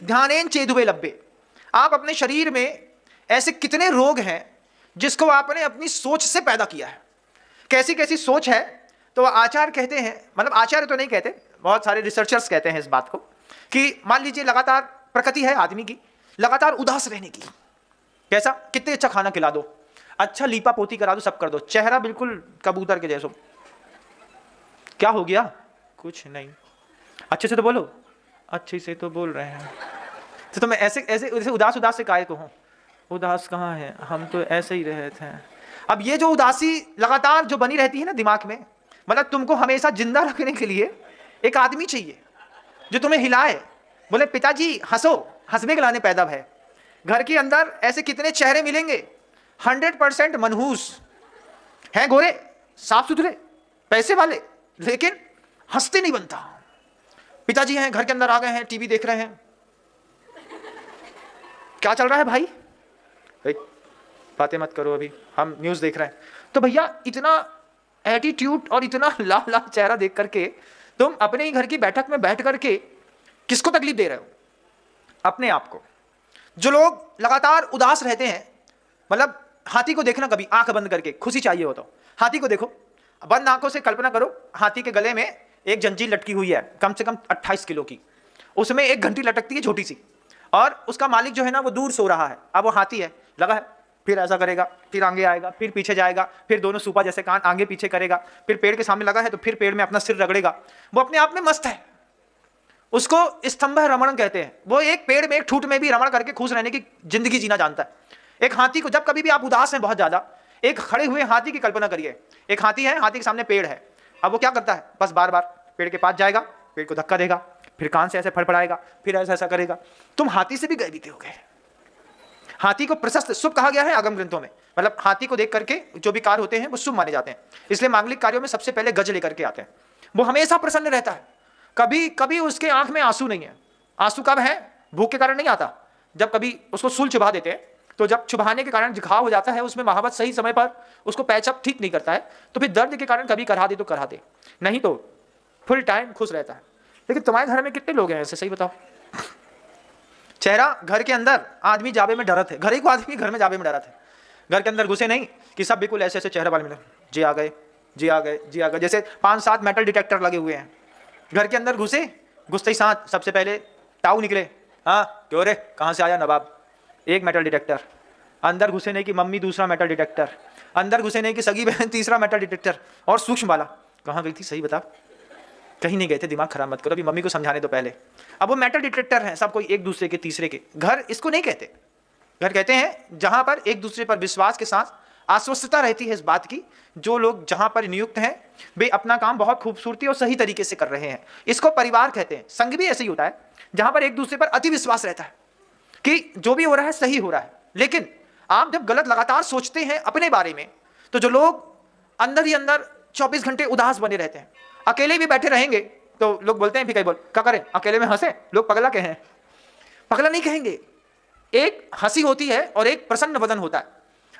ध्यानेन चेदुबे लब्बे। आप अपने शरीर में ऐसे कितने रोग हैं जिसको आपने अपनी सोच से पैदा किया है। कैसी कैसी सोच है, तो आचार्य कहते हैं, मतलब आचार्य तो नहीं कहते, बहुत सारे रिसर्चर्स कहते हैं इस बात को, कि मान लीजिए लगातार प्रकृति है आदमी की लगातार उदास रहने की। कैसा, कितने अच्छा खाना खिला दो, अच्छा लीपा पोती करा दो, सब कर दो, चेहरा बिल्कुल कबूतर के जैसा। क्या हो गया? कुछ नहीं। अच्छे से तो बोलो। अच्छे से तो बोल रहे हैं। तो मैं ऐसे ऐसे उदास उदास से काहे को हूं? उदास कहाँ है, हम तो ऐसे ही रहे थे। अब ये जो उदासी लगातार जो बनी रहती है ना दिमाग में, मतलब तुमको हमेशा जिंदा रखने के लिए एक आदमी चाहिए जो तुम्हें हिलाए, बोले पिताजी हंसो, हंसने के लाने पैदा है। घर के अंदर ऐसे कितने चेहरे मिलेंगे 100% मनहूस हैं, गोरे साफ सुथरे पैसे वाले, लेकिन हंसते नहीं बनता। पिताजी हैं घर के अंदर आ गए हैं, टीवी देख रहे हैं, क्या चल रहा है भाई? बातें मत करो, अभी हम न्यूज़ देख रहे हैं। तो भैया इतना एटीट्यूड और इतना लाल लाल चेहरा देख करके तुम अपने ही घर की बैठक में बैठ करके किसको तकलीफ दे रहे हो? अपने आप को। जो लोग लगातार उदास रहते हैं, मतलब हाथी को देखना कभी आंख बंद करके, खुशी चाहिए हो तो हाथी को देखो, बंद आंखों से कल्पना करो हाथी के गले में एक जंजीर लटकी हुई है कम से कम 28 किलो की, उसमें एक घंटी लटकती है छोटी सी, और उसका मालिक जो है ना वो दूर सो रहा है। अब वो हाथी है, लगा है, फिर ऐसा करेगा, फिर आगे आएगा, फिर पीछे जाएगा, फिर दोनों सूपा जैसे कान आगे पीछे करेगा, फिर पेड़ के सामने लगा है तो फिर पेड़ में अपना सिर रगड़ेगा। वो अपने आप में मस्त है, उसको स्तंभ रमण कहते हैं। वो एक पेड़ में एक ठूट में भी रमण करके खुश रहने की जिंदगी जीना जानता है। एक हाथी को, जब कभी भी आप उदास हैं बहुत ज्यादा, एक खड़े हुए हाथी की कल्पना करिए। एक हाथी है, हाथी के सामने पेड़ है। अब वो क्या करता है, बस बार बार पेड़ के पास जाएगा, पेड़ को धक्का देगा, फिर कान से ऐसे फड़फड़ाएगा, फिर ऐसा ऐसा करेगा। तुम हाथी से भी गए बीते हो गए। हाथी को प्रशस्त शुभ कहा गया है आगम ग्रंथों में, मतलब हाथी को देख करके जो भी कार्य होते हैं वो शुभ माने जाते हैं। इसलिए मांगलिक कार्यों में सबसे पहले गज लेकर के आते हैं। वो हमेशा प्रसन्न रहता है, कभी कभी उसके आंख में आंसू नहीं है। आंसू कब है? भूख के कारण नहीं आता। जब कभी उसको सूल चुभा देते हैं, तो जब चुभाने के कारण घाव हो जाता है, उसमें महावत सही समय पर उसको पैचअप ठीक नहीं करता है, तो फिर दर्द के कारण कभी करा दे तो करा दे, नहीं तो फुल टाइम खुश रहता है। लेकिन तुम्हारे घर में कितने लोग हैं ऐसे, सही बताओ? चेहरा घर के अंदर आदमी जाबे में डरत है, घर ही को आदमी घर में जाबे में डरत है। घर के अंदर घुसे नहीं कि सब बिल्कुल ऐसे ऐसे चेहरे वाले मिले, जी आ गए, जी आ गए, जी आ गए, जैसे 5-7 मेटल डिटेक्टर लगे हुए हैं। घर के अंदर घुसे, घुसते ही साथ सबसे पहले ताऊ निकले, हाँ क्यों रे, कहाँ से आया नवाब, एक मेटल डिटेक्टर। अंदर घुसे नहीं कि मम्मी दूसरा मेटल डिटेक्टर। अंदर घुसे नहीं कि सगी बहन तीसरा मेटल डिटेक्टर। और सूक्ष्म वाला, कहाँ गई थी सही बता? कहीं नहीं गए थे, दिमाग खराब मत करो, अभी मम्मी को समझाने दो पहले। अब वो मेटल डिटेक्टर हैं सब कोई, एक दूसरे के तीसरे के। घर इसको नहीं कहते, घर कहते हैं जहां पर एक दूसरे पर विश्वास के साथ आश्वस्तता रहती है इस बात की, जो लोग जहां पर नियुक्त हैं वे अपना काम बहुत खूबसूरती और सही तरीके से कर रहे हैं, इसको परिवार कहते हैं। संघ भी ऐसे ही होता है जहां पर एक दूसरे पर अति विश्वास रहता है कि जो भी हो रहा है सही हो रहा है। लेकिन आप जब गलत लगातार सोचते हैं अपने बारे में, तो जो लोग अंदर ही अंदर 24 घंटे उदास बने रहते हैं, अकेले भी बैठे रहेंगे तो लोग बोलते हैं भी कई बोल क्या करें, अकेले में हंसे, लोग पगला कहे हैं। पगला नहीं कहेंगे, एक हंसी होती है और एक प्रसन्न वदन होता है।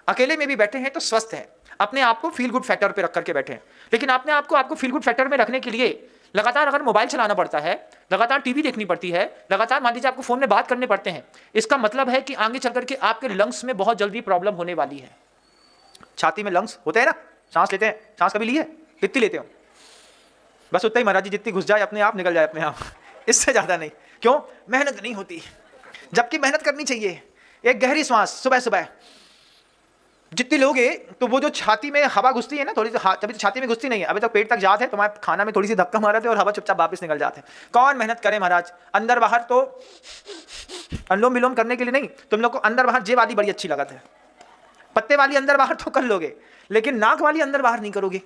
अकेले में भी बैठे हैं तो स्वस्थ है, अपने आप को फील गुड फैक्टर पे रख करके बैठे हैं। लेकिन अपने आप को आपको फील गुड फैक्टर में रखने के लिए लगातार अगर मोबाइल चलाना पड़ता है, लगातार टीवी देखनी पड़ती है, लगातार मान लीजिए आपको फोन में बात करने पड़ते हैं, इसका मतलब है कि आगे चल करके आपके लंग्स में बहुत जल्दी प्रॉब्लम होने वाली है। छाती में लंग्स होते हैं ना, सांस लेते हैं, सांस कभी ली है? कितनी लेते हो? बस उतना ही महाराज जी, जितनी घुस जाए अपने आप निकल जाए अपने आप, इससे ज़्यादा नहीं। क्यों? मेहनत नहीं होती, जबकि मेहनत करनी चाहिए। एक गहरी सांस सुबह सुबह जितनी लोगे तो वो जो छाती में हवा घुसती है ना थोड़ी सी, तभी तो छाती में घुसती नहीं है, अभी तो पेट तक जाते हैं, तुम्हारे खाना में थोड़ी सी धक्का मारते और हवा चुपचाप वापस निकल जाते हैं। कौन मेहनत करे महाराज? अंदर बाहर तो अनुलोम विलोम करने के लिए नहीं, तुम लोग को अंदर बाहर जे वाली बड़ी अच्छी लगत है, पत्ते वाली अंदर बाहर तो कर लोगे, लेकिन नाक वाली अंदर बाहर नहीं करोगे।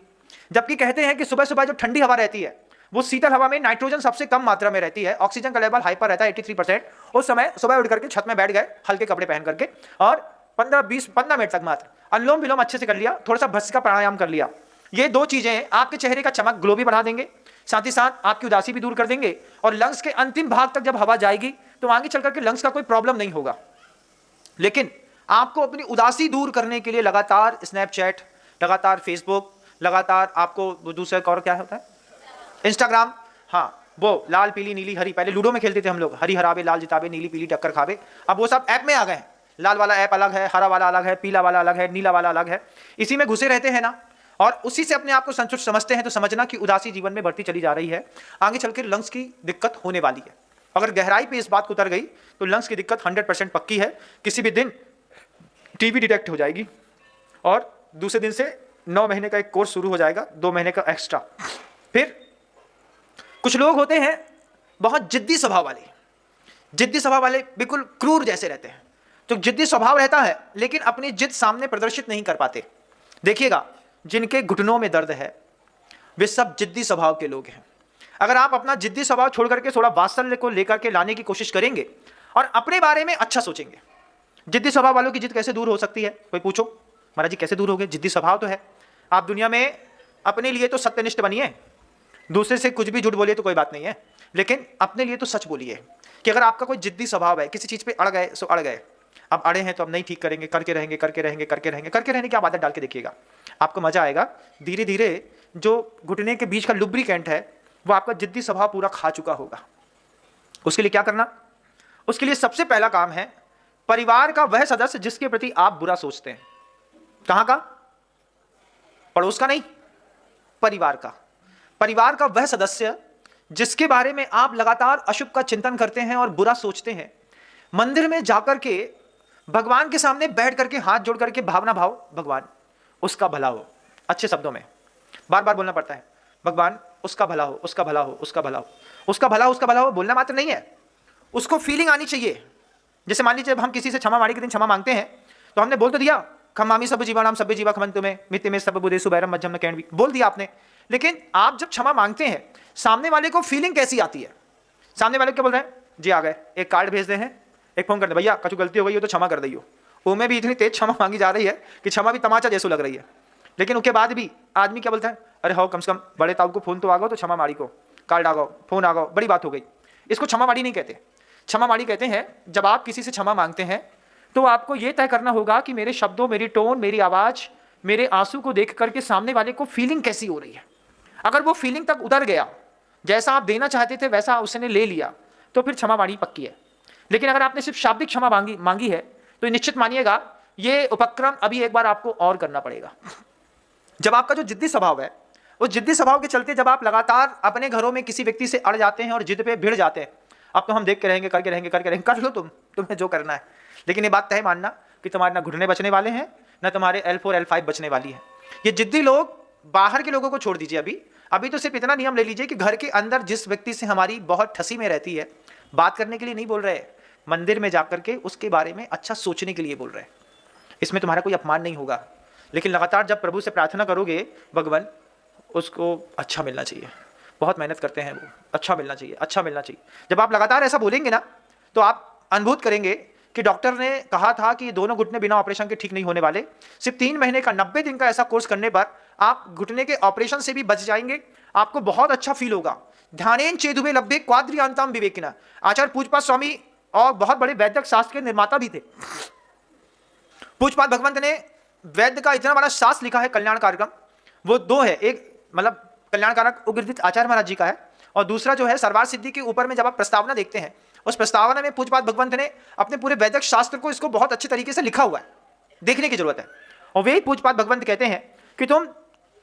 जबकि कहते हैं कि सुबह सुबह जो ठंडी हवा रहती है, वो शीतल हवा में नाइट्रोजन सबसे कम मात्रा में रहती है, ऑक्सीजन का लेवल हाइपर रहता है 83%। उस समय सुबह उठ करके छत में बैठ गए हल्के कपड़े पहन करके, और 15 मिनट तक मात्र अनुलोम विलोम अच्छे से कर लिया, थोड़ा सा भस्त्रिका प्राणायाम कर लिया। ये दो चीजें आपके चेहरे का चमक ग्लो भी बढ़ा देंगे, साथ ही साथ आपकी उदासी भी दूर कर देंगे, और लंग्स के अंतिम भाग तक जब हवा जाएगी तो आगे चल करके लंग्स का कोई प्रॉब्लम नहीं होगा। लेकिन आपको अपनी उदासी दूर करने के लिए लगातार स्नैपचैट, लगातार फेसबुक, लगातार आपको दूसरा और क्या होता है, इंस्टाग्राम, हाँ वो लाल पीली नीली हरी, पहले लूडो में खेलते थे हम लोग, हरी हराबे लाल जिताबे नीली पीली टक्कर खाबे, अब वो सब ऐप में आ गए हैं। लाल वाला ऐप अलग है, हरा वाला अलग है, पीला वाला अलग है, नीला वाला अलग है, इसी में घुसे रहते हैं ना, और उसी से अपने आप को संतुष्ट समझते हैं। तो समझना कि उदासी जीवन में बढ़ती चली जा रही है, आगे चलकर लंग्स की दिक्कत होने वाली है। अगर गहराई पे इस बात को उतर गई तो लंग्स की दिक्कत 100% पक्की है, किसी भी दिन टीबी डिटेक्ट हो जाएगी, और दूसरे दिन से 9 महीने का एक कोर्स शुरू हो जाएगा, 2 महीने का एक्स्ट्रा। फिर कुछ लोग होते हैं बहुत जिद्दी स्वभाव वाले, जिद्दी स्वभाव वाले बिल्कुल क्रूर जैसे रहते हैं। तो जिद्दी स्वभाव रहता है लेकिन अपनी जिद सामने प्रदर्शित नहीं कर पाते। देखिएगा, जिनके घुटनों में दर्द है वे सब जिद्दी स्वभाव के लोग हैं। अगर आप अपना जिद्दी स्वभाव छोड़ करके थोड़ा वात्सल्य को लेकर के लाने की कोशिश करेंगे और अपने बारे में अच्छा सोचेंगे। जिद्दी स्वभाव वालों की जिद कैसे दूर हो सकती है? कोई पूछो, महाराज जी कैसे दूर होगे? जिद्दी स्वभाव तो है। आप दुनिया में अपने लिए तो सत्यनिष्ठ बनिए, दूसरे से कुछ भी झूठ बोलिए तो कोई बात नहीं है, लेकिन अपने लिए तो सच बोलिए कि अगर आपका कोई जिद्दी स्वभाव है, किसी चीज़ पे अड़ गए सो अड़ गए, अब अड़े हैं तो अब नहीं ठीक करेंगे, करके रहेंगे करके रहेंगे करके रहेंगे, करके रहने की आप आदत डाल के देखिएगा, आपको मजा आएगा। धीरे धीरे जो घुटने के बीच का लुब्रिकेंट है वो आपका जिद्दी स्वभाव पूरा खा चुका होगा। उसके लिए क्या करना? उसके लिए सबसे पहला काम है परिवार का वह सदस्य जिसके प्रति आप बुरा सोचते हैं। कहां का? पड़ोस का नहीं, परिवार का। परिवार का वह सदस्य जिसके बारे में आप लगातार अशुभ का चिंतन करते हैं और बुरा सोचते हैं। मंदिर में जाकर के भगवान के सामने बैठ करके हाथ जोड़ करके भावना भाव, भगवान उसका भला हो, अच्छे शब्दों में बार बार बोलना पड़ता है, भगवान उसका भला हो, उसका भला हो, उसका भला हो, उसका भला हो, उसका भला हो। बोलना मात्र नहीं है, उसको फीलिंग आनी चाहिए। जैसे मान लीजिए हम किसी से क्षमा माड़ी के दिन क्षमा मांगते हैं तो हमने बोल तो दिया, खमामी सब जीवानाम सब जीवा खमन तुम्हें मित्य में सब बुदेसु बैरम मध्यम में कैंड भी बोल दिया आपने। लेकिन आप जब क्षमा मांगते हैं सामने वाले को फीलिंग कैसी आती है? सामने वाले क्या बोल रहे हैं? जी आ गए, एक कार्ड भेज दे हैं, एक फोन कर दे, भैया कछु गलती हो गई हो तो क्षमा कर दियो। वो में भी इतनी तेज क्षमा मांगी जा रही है कि क्षमा भी तमाचा जैसो लग रही है। लेकिन उसके बाद भी आदमी क्या बोलता है? अरे हो कम से कम बड़े ताऊ को फोन तो आ गो, तो क्षमा माड़ी को कार्ड आ गो, फोन आ गो, बड़ी बात हो गई। इसको क्षमा माड़ी नहीं कहते, क्षमा माड़ी कहते हैं जब आप किसी से क्षमा मांगते हैं तो आपको यह तय करना होगा कि मेरे शब्दों, मेरी टोन, मेरी आवाज़, मेरे आंसू को देख करके सामने वाले को फीलिंग कैसी हो रही है। अगर वो फीलिंग तक उतर गया, जैसा आप देना चाहते थे वैसा उसने ले लिया, तो फिर क्षमा माड़ी पक्की है। लेकिन अगर आपने सिर्फ शाब्दिक क्षमा मांगी है तो निश्चित मानिएगा ये उपक्रम अभी एक बार आपको और करना पड़ेगा। जब आपका जो जिद्दी स्वभाव है, उस जिद्दी स्वभाव के चलते जब आप लगातार अपने घरों में किसी व्यक्ति से अड़ जाते हैं और जिद पे भिड़ जाते हैं, अब तो हम देख के रहेंगे, करके रहेंगे, करके रहेंगे, कर लो तुम्हें जो करना है। लेकिन ये बात तय मानना कि तुम्हारे ना घुटने बचने वाले हैं, ना तुम्हारे L4 L5 बचने वाली है। ये जिद्दी लोग, बाहर के लोगों को छोड़ दीजिए, अभी तो सिर्फ इतना नियम ले लीजिए कि घर के अंदर जिस व्यक्ति से हमारी बहुत ठसी में रहती है, बात करने के लिए नहीं बोल रहे, मंदिर में जाकर के उसके बारे में अच्छा सोचने के लिए बोल रहे हैं। इसमें तुम्हारा कोई अपमान नहीं होगा। लेकिन लगातार जब प्रभु से प्रार्थना करोगे, भगवान उसको अच्छा मिलना चाहिए, बहुत मेहनत करते हैं वो, अच्छा मिलना चाहिए, अच्छा मिलना चाहिए। जब आप लगातार ऐसा बोलेंगे ना तो आप अनुभूत करेंगे कि डॉक्टर ने कहा था कि ये दोनों घुटने बिना ऑपरेशन के ठीक नहीं होने वाले। सिर्फ 3 महीने का 90 दिन का ऐसा कोर्स करने पर आप घुटने के ऑपरेशन से भी बच जाएंगे, आपको बहुत अच्छा फील होगा। ध्यानेन चेदुबे लब्बे क्वाद्रियांताम विवेकिना, आचार्य पूजपाद स्वामी और बहुत बड़े वैदिक शास्त्र के निर्माता भी थे। पूजपाद भगवंत ने वैद्य का इतना बड़ा शास्त्र लिखा है, कल्याण कार्यक्रम, वो 2 है, एक मतलब कल्याण कारक उग्रदित आचार्य महाराज जी का है, और दूसरा जो है सर्वार सिद्धि के ऊपर में जब आप प्रस्तावना देखते हैं, उस प्रस्तावना में पूजपाद भगवंत ने अपने पूरे वैदिक शास्त्र को, इसको बहुत अच्छे तरीके से लिखा हुआ है, देखने की जरूरत है। और वही पूजपाद भगवंत कहते हैं कि तुम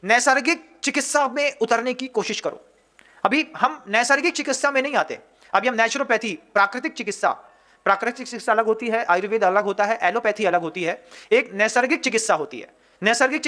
नैसर्गिक चिकित्सा में उतरने की कोशिश करो। अभी हम नैसर्गिक चिकित्सा में नहीं आते, अभी हम नेचुरोपैथी, प्राकृतिक चिकित्सा अलग होती है, आयुर्वेद अलग होता है, एलोपैथी अलग होती है, एक नैसर्गिक चिकित्सा होती है। नैसर्गिक